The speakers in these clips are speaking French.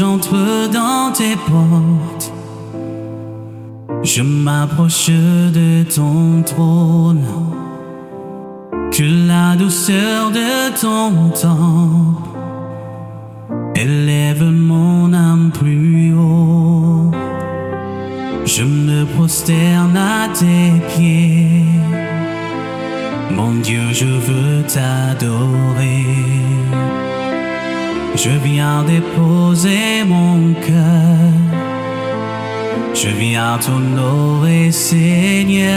j'entre dans tes portes, je m'approche de ton trône, que la douceur de ton temple élève mon âme plus haut. Je me prosterne à tes pieds, mon Dieu, je veux t'adorer. Je viens déposer mon cœur, je viens t'honorer, Seigneur.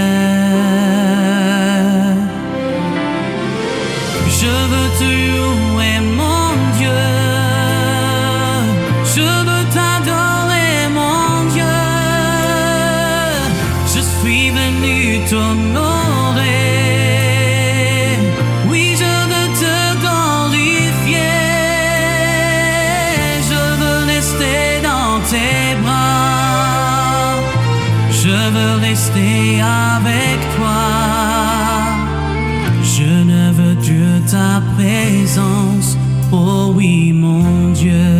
Je veux te louer, mon Dieu, je veux t'adorer, mon Dieu. Je suis venu t'honorer. Oui, je veux te glorifier. Je veux rester dans tes bras. Je veux rester avec toi. Je ne veux que ta présence. Oh oui, mon Dieu.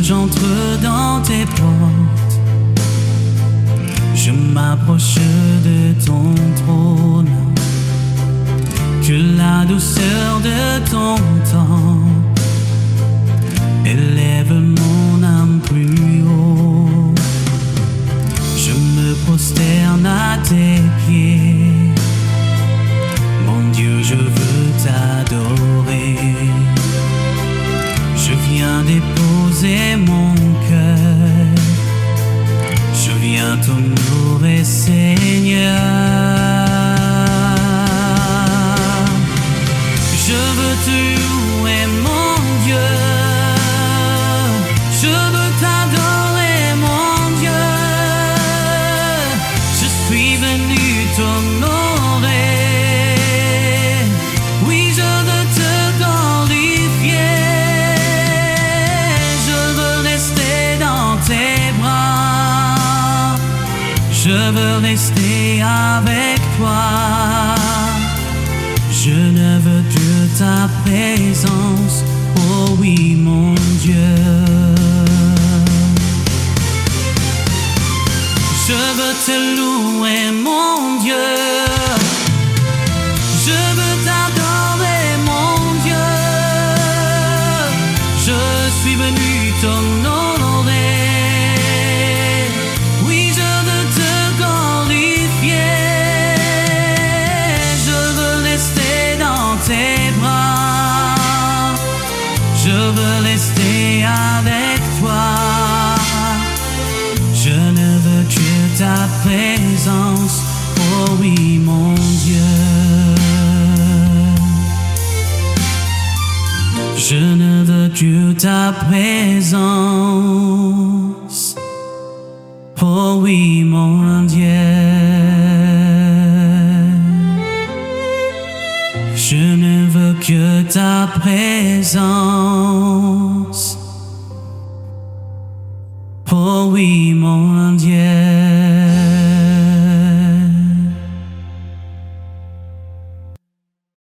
J'entre dans tes portes, je m'approche de ton trône, que la douceur de ton temple élève mon âme plus haut. Je me prosterne à tes pieds, mon Dieu, je veux t'adorer. Je viens déposer mon cœur, je viens t'honorer, Seigneur. Je veux te louer, mon Dieu, je veux t'adorer, mon Dieu. Je suis venu t'honorer. Oui, je veux te glorifier. Je veux rester avec toi. Je ne veux que ta présence. Oh oui, mon Dieu. Je veux te louer, mon Dieu. Je veux t'adorer, mon Dieu. Je suis venu t'honorer. Je veux rester avec toi. Je ne veux que ta présence. Oh oui, mon Dieu. Je ne veux que ta présence. Oh oui, mon Dieu. Je ne veux que ta présence. Oh oui, mon Dieu.